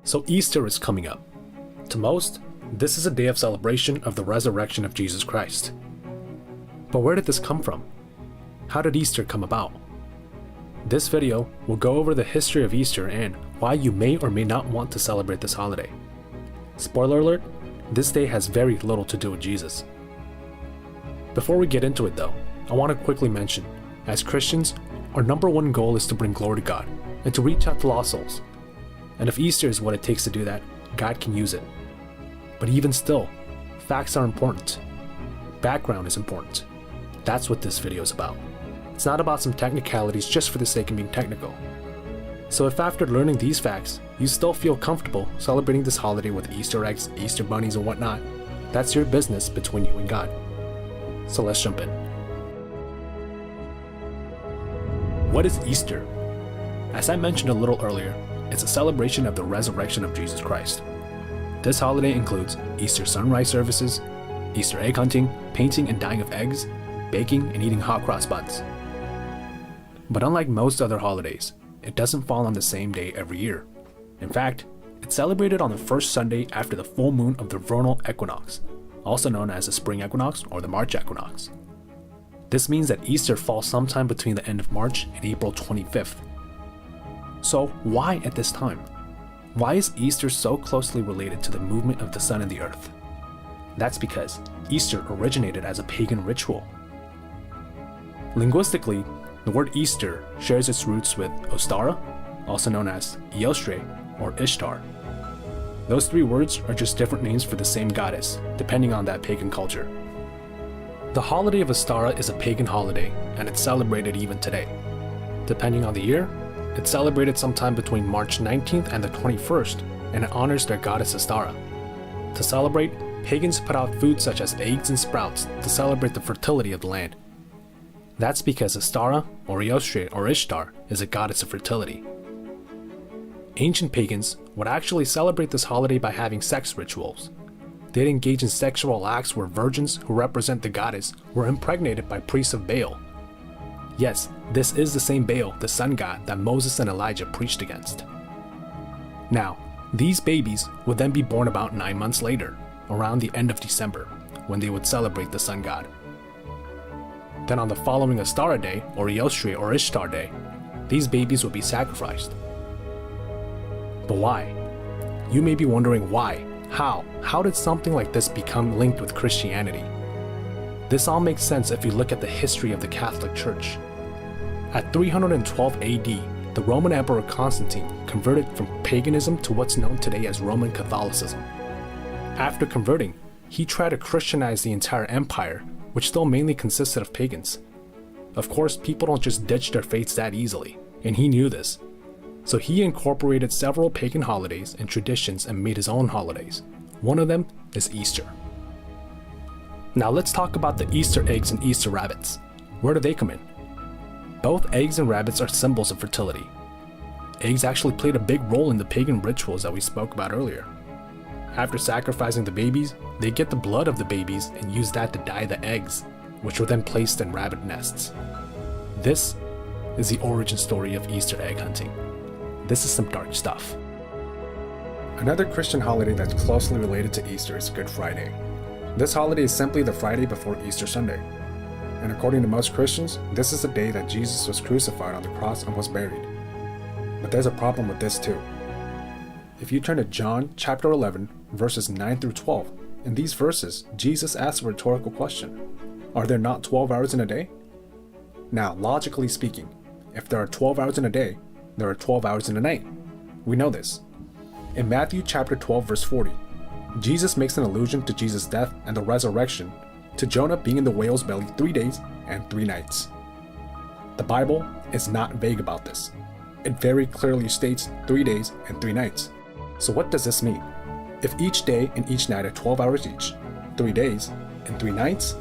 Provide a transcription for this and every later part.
So Easter is coming up. To most, this is a day of celebration of the resurrection of Jesus Christ. But where did this come from? How did Easter come about? This video will go over the history of Easter and why you may or may not want to celebrate this holiday. Spoiler alert, this day has very little to do with Jesus. Before we get into it though, I want to quickly mention, as Christians, our number one goal is to bring glory to God and to reach out to lost souls. And if Easter is what it takes to do that, God can use it. But even still, facts are important. Background is important. That's what this video is about. It's not about some technicalities just for the sake of being technical. So if after learning these facts, you still feel comfortable celebrating this holiday with Easter eggs, Easter bunnies, and whatnot, that's your business between you and God. So let's jump in. What is Easter? As I mentioned a little earlier, it's a celebration of the resurrection of Jesus Christ. This holiday includes Easter sunrise services, Easter egg hunting, painting and dyeing of eggs, baking and eating hot cross buns. But unlike most other holidays, it doesn't fall on the same day every year. In fact, it's celebrated on the first Sunday after the full moon of the vernal equinox, also known as the spring equinox or the March equinox. This means that Easter falls sometime between the end of March and April 25th. So why at this time? Why is Easter so closely related to the movement of the sun and the earth? That's because Easter originated as a pagan ritual. Linguistically, the word Easter shares its roots with Ostara, also known as Eostre or Ishtar. Those three words are just different names for the same goddess, depending on that pagan culture. The holiday of Ostara is a pagan holiday, and it's celebrated even today. Depending on the year, it's celebrated sometime between March 19th and the 21st, and it honors their goddess Ostara. To celebrate, pagans put out food such as eggs and sprouts to celebrate the fertility of the land. That's because Ostara, or Eostre or Ishtar, is a goddess of fertility. Ancient pagans would actually celebrate this holiday by having sex rituals. They'd engage in sexual acts where virgins who represent the goddess were impregnated by priests of Baal. Yes, this is the same Baal, the sun god, that Moses and Elijah preached against. Now, these babies would then be born about 9 months later, around the end of December, when they would celebrate the sun god. Then on the following Ostara day, or Eostre or Ishtar day, these babies would be sacrificed. But why? You may be wondering why, how did something like this become linked with Christianity? This all makes sense if you look at the history of the Catholic Church. At 312 AD, the Roman Emperor Constantine converted from paganism to what's known today as Roman Catholicism. After converting, he tried to Christianize the entire empire, which still mainly consisted of pagans. Of course, people don't just ditch their faiths that easily, and he knew this. So he incorporated several pagan holidays and traditions and made his own holidays. One of them is Easter. Now let's talk about the Easter eggs and Easter rabbits. Where do they come in? Both eggs and rabbits are symbols of fertility. Eggs actually played a big role in the pagan rituals that we spoke about earlier. After sacrificing the babies, they get the blood of the babies and use that to dye the eggs, which were then placed in rabbit nests. This is the origin story of Easter egg hunting. This is some dark stuff. Another Christian holiday that's closely related to Easter is Good Friday. This holiday is simply the Friday before Easter Sunday. And according to most Christians, this is the day that Jesus was crucified on the cross and was buried. But there's a problem with this too. If you turn to John chapter 11, verses 9 through 12, in these verses, Jesus asks a rhetorical question. Are there not 12 hours in a day? Now, logically speaking, if there are 12 hours in a day, there are 12 hours in a night. We know this. In Matthew chapter 12, verse 40, Jesus makes an allusion to Jesus' death and the resurrection to Jonah being in the whale's belly 3 days and 3 nights. The Bible is not vague about this. It very clearly states 3 days and 3 nights. So what does this mean? If each day and each night are 12 hours each, 3 days and 3 nights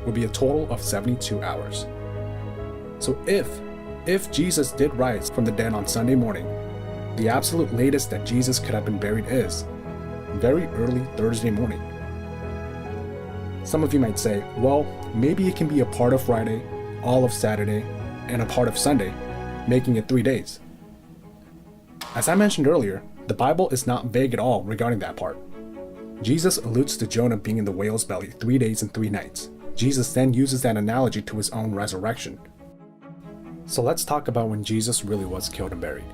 would be a total of 72 hours. So if Jesus did rise from the dead on Sunday morning, the absolute latest that Jesus could have been buried is very early Thursday morning. Some of you might say, well, maybe it can be a part of Friday, all of Saturday, and a part of Sunday, making it 3 days. As I mentioned earlier, the Bible is not vague at all regarding that part. Jesus alludes to Jonah being in the whale's belly 3 days and 3 nights. Jesus then uses that analogy to his own resurrection. So let's talk about when Jesus really was killed and buried.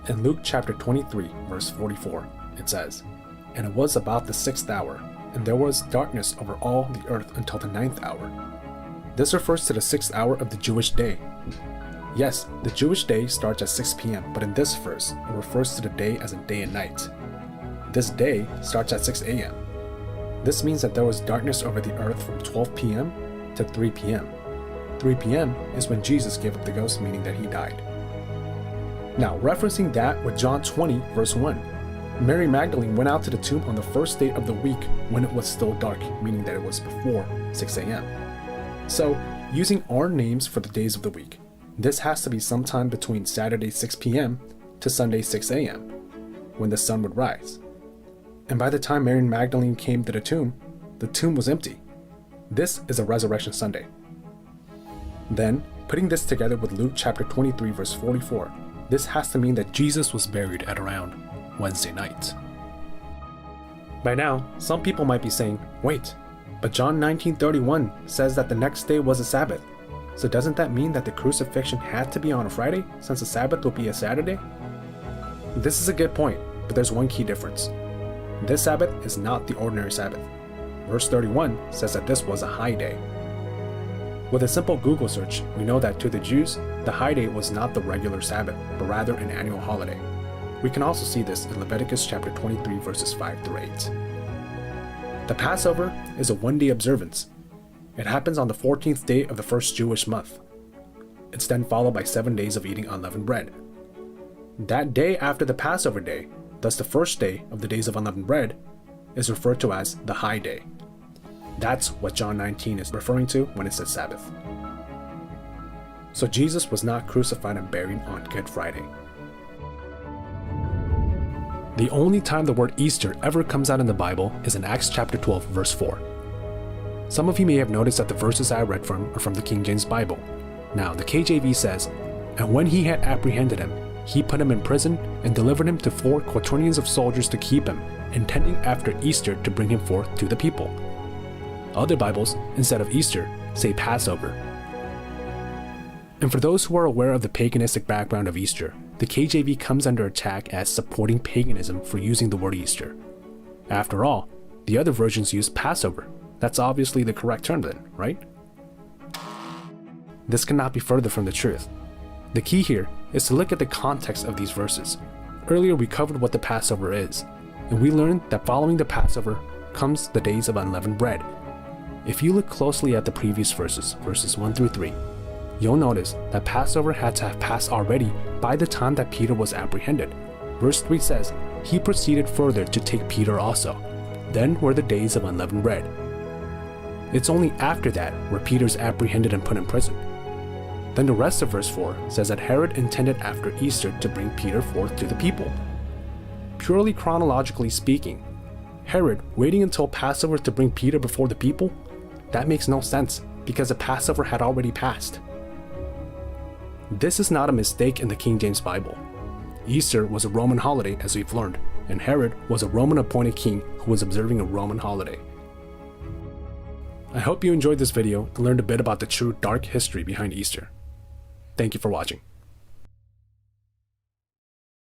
In Luke chapter 23, verse 44, it says, "And it was about the 6th hour, and there was darkness over all the earth until the 9th hour." This refers to the 6th hour of the Jewish day. Yes, the Jewish day starts at 6 p.m., but in this verse, it refers to the day as a day and night. This day starts at 6 a.m. This means that there was darkness over the earth from 12 p.m. to 3 p.m. 3 p.m. is when Jesus gave up the ghost, meaning that he died. Now, referencing that with John 20, verse 1, Mary Magdalene went out to the tomb on the first day of the week when it was still dark, meaning that it was before 6 a.m. So, using our names for the days of the week, this has to be sometime between Saturday 6 p.m. to Sunday 6 a.m., when the sun would rise. And by the time Mary Magdalene came to the tomb was empty. This is a Resurrection Sunday. Then, putting this together with Luke chapter 23 verse 44, this has to mean that Jesus was buried at around Wednesday night. By now, some people might be saying, wait, but John 19:31 says that the next day was a Sabbath. So doesn't that mean that the crucifixion had to be on a Friday, since the Sabbath would be a Saturday? This is a good point, but there's one key difference. This Sabbath is not the ordinary Sabbath. Verse 31 says that this was a high day. With a simple Google search, we know that to the Jews, the high day was not the regular Sabbath, but rather an annual holiday. We can also see this in Leviticus chapter 23 verses 5 through 8. The Passover is a one-day observance. It happens on the 14th day of the first Jewish month. It's then followed by 7 days of eating unleavened bread. That day after the Passover day, thus the first day of the days of unleavened bread, is referred to as the high day. That's what John 19 is referring to when it says Sabbath. So Jesus was not crucified and buried on Good Friday. The only time the word Easter ever comes out in the Bible is in Acts chapter 12, verse 4. Some of you may have noticed that the verses I read from are from the King James Bible. Now, the KJV says, "And when he had apprehended him, he put him in prison and delivered him to 4 quaternions of soldiers to keep him, intending after Easter to bring him forth to the people." Other Bibles, instead of Easter, say Passover. And for those who are aware of the paganistic background of Easter, the KJV comes under attack as supporting paganism for using the word Easter. After all, the other versions use Passover. That's obviously the correct term then, right? This cannot be further from the truth. The key here is to look at the context of these verses. Earlier we covered what the Passover is, and we learned that following the Passover comes the days of unleavened bread. If you look closely at the previous verses, verses 1 through 3, you'll notice that Passover had to have passed already by the time that Peter was apprehended. Verse 3 says, "He proceeded further to take Peter also. Then were the days of unleavened bread." It's only after that where Peter's apprehended and put in prison. Then the rest of verse 4 says that Herod intended after Easter to bring Peter forth to the people. Purely chronologically speaking, Herod waiting until Passover to bring Peter before the people? That makes no sense, because the Passover had already passed. This is not a mistake in the King James Bible. Easter was a Roman holiday, as we've learned, and Herod was a Roman appointed king who was observing a Roman holiday. I hope you enjoyed this video and learned a bit about the true dark history behind Easter. Thank you for watching.